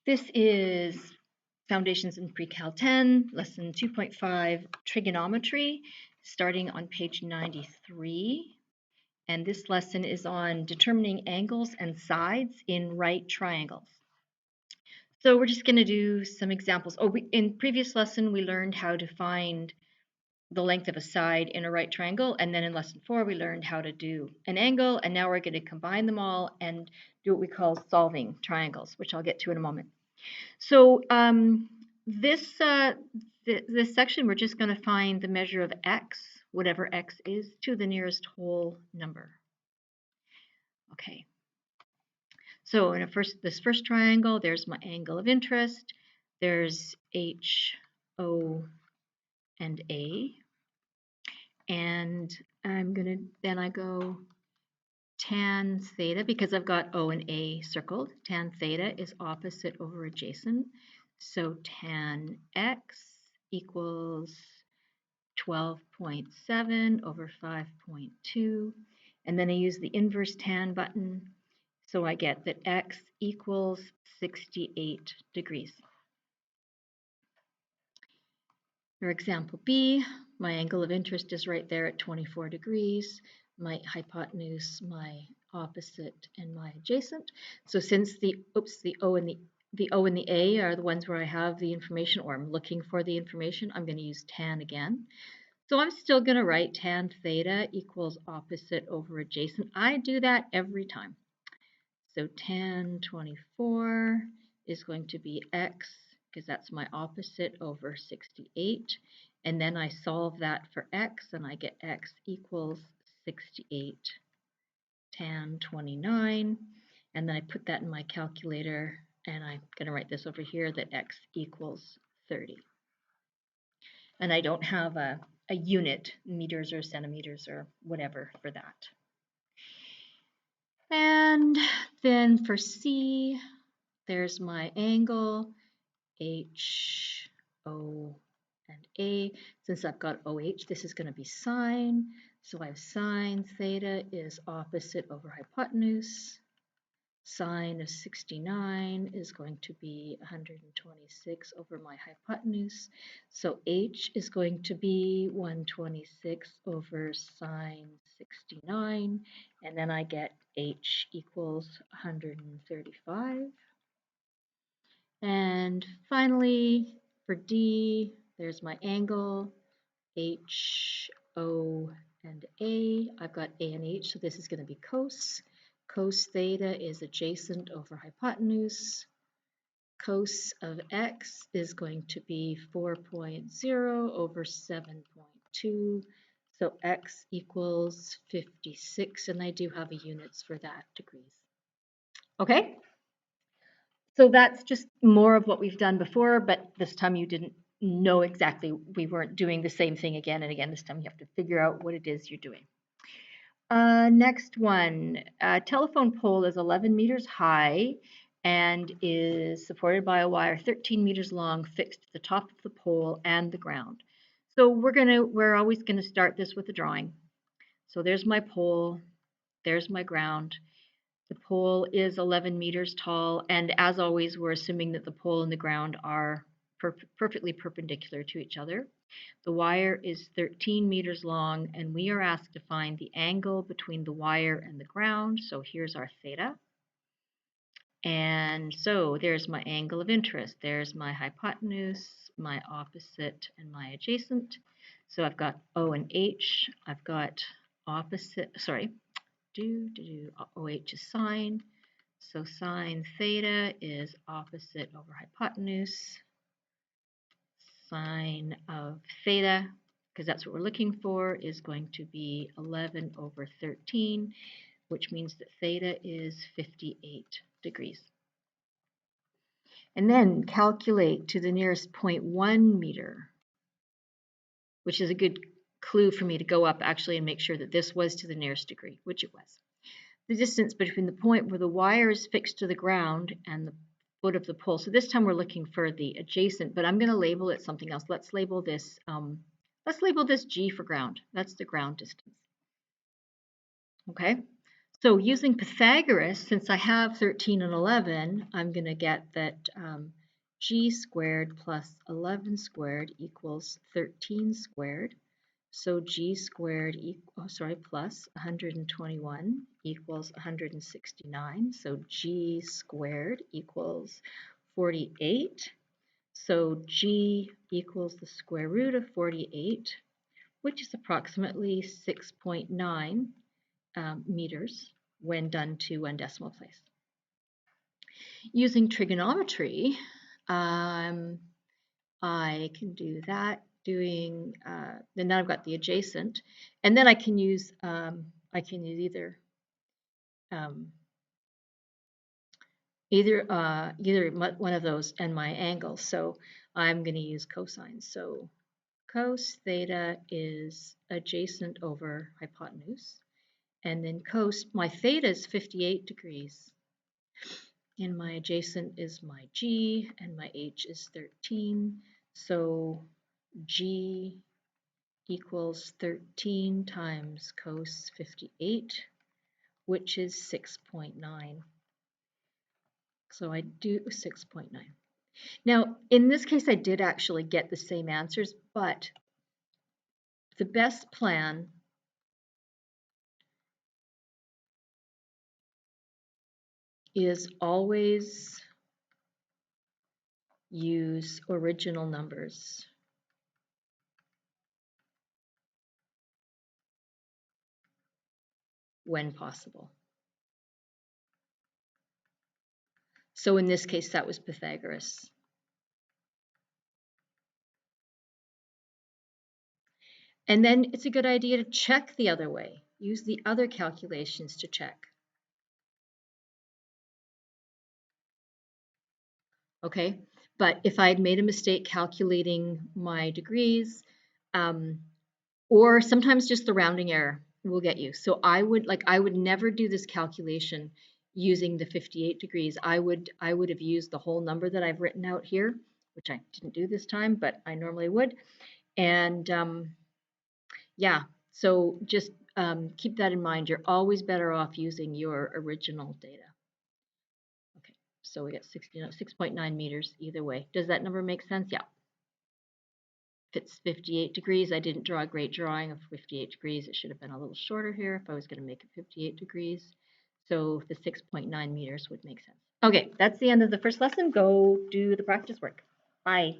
This is Foundations in Pre-Cal 10, Lesson 2.5, Trigonometry, starting on page 93. And this lesson is on determining angles and sides in right triangles. So we're just going to do some examples. In previous lesson, we learned how to find the length of a side in a right triangle. And then in lesson 4, we learned how to do an angle. And now we're going to combine them all and do what we call solving triangles, which I'll get to in a moment. So this section, we're just going to find the measure of x, whatever x is, to the nearest whole number. Okay. So in this first triangle, there's my angle of interest. There's H, O, and A. And then I go tan theta, because I've got O and A circled. Tan theta is opposite over adjacent. So tan x equals 12.7 over 5.2. And then I use the inverse tan button. So I get that x equals 68 degrees. For example B, my angle of interest is right there at 24 degrees. My hypotenuse, my opposite, and my adjacent. So since the O and the A are the ones where I have the information, or I'm looking for the information, I'm going to use tan again. So I'm still going to write tan theta equals opposite over adjacent. I do that every time. So tan 24 is going to be x, because that's my opposite, over 68. And then I solve that for x, and I get x equals 68 tan 29. And then I put that in my calculator, and I'm going to write this over here, that x equals 30. And I don't have a unit, meters or centimeters or whatever, for that. And then for C, there's my angle, H, O, and A. Since I've got OH, this is going to be sine. So I have sine theta is opposite over hypotenuse. Sine of 69 is going to be 126 over my hypotenuse. So H is going to be 126 over sine 69. And then I get H equals 135. And finally, for D, there's my angle, H, O, and A. I've got A and H, so this is going to be cos. Cos theta is adjacent over hypotenuse. Cos of x is going to be 4.0 over 7.2. So x equals 56, and I do have a units for that, degrees. Okay? So that's just more of what we've done before, but this time you didn't know exactly, we weren't doing the same thing again and again. This time you have to figure out what it is you're doing. Next one, a telephone pole is 11 meters high and is supported by a wire 13 meters long fixed to the top of the pole and the ground. So we're always gonna start this with a drawing. So there's my pole, there's my ground. The pole is 11 meters tall, and as always, we're assuming that the pole and the ground are perfectly perpendicular to each other. The wire is 13 meters long, and we are asked to find the angle between the wire and the ground. So here's our theta. And so there's my angle of interest. There's my hypotenuse, my opposite, and my adjacent. So I've got O and H. I've got opposite, sorry, OH is sine. So sine theta is opposite over hypotenuse. Sine of theta, because that's what we're looking for, is going to be 11 over 13, which means that theta is 58 degrees. And then calculate to the nearest 0.1 meter, which is a good clue for me to go up actually and make sure that this was to the nearest degree, which it was. The distance between the point where the wire is fixed to the ground and the foot of the pole. So this time we're looking for the adjacent, but I'm going to label it something else. Let's label this G for ground. That's the ground distance. Okay, So using Pythagoras, since I have 13 and 11, I'm going to get that g squared plus 11 squared equals 13 squared. So g squared plus 121 equals 169. So g squared equals 48. So g equals the square root of 48, which is approximately 6.9 meters when done to one decimal place. Using trigonometry, I can do that doing, then now I've got the adjacent, and then I can use either one of those and my angle. So I'm going to use cosine. So cos theta is adjacent over hypotenuse. And then cos, my theta is 58 degrees. And my adjacent is my g, and my h is 13. So g equals 13 times cos 58, which is 6.9. So I do 6.9. Now, in this case, I did actually get the same answers, but the best plan is always use original numbers. When possible. So in this case, that was Pythagoras. And then it's a good idea to check the other way. Use the other calculations to check. Okay, but if I had made a mistake calculating my degrees, or sometimes just the rounding error will get you. So I would never do this calculation using the 58 degrees. I would have used the whole number that I've written out here, which I didn't do this time, but I normally would. And yeah, so just keep that in mind. You're always better off using your original data. Okay, so we got 6.9 meters either way. Does that number make sense? Yeah. If it's 58 degrees, I didn't draw a great drawing of 58 degrees. It should have been a little shorter here if I was going to make it 58 degrees. So the 6.9 meters would make sense. Okay, that's the end of the first lesson. Go do the practice work. Bye.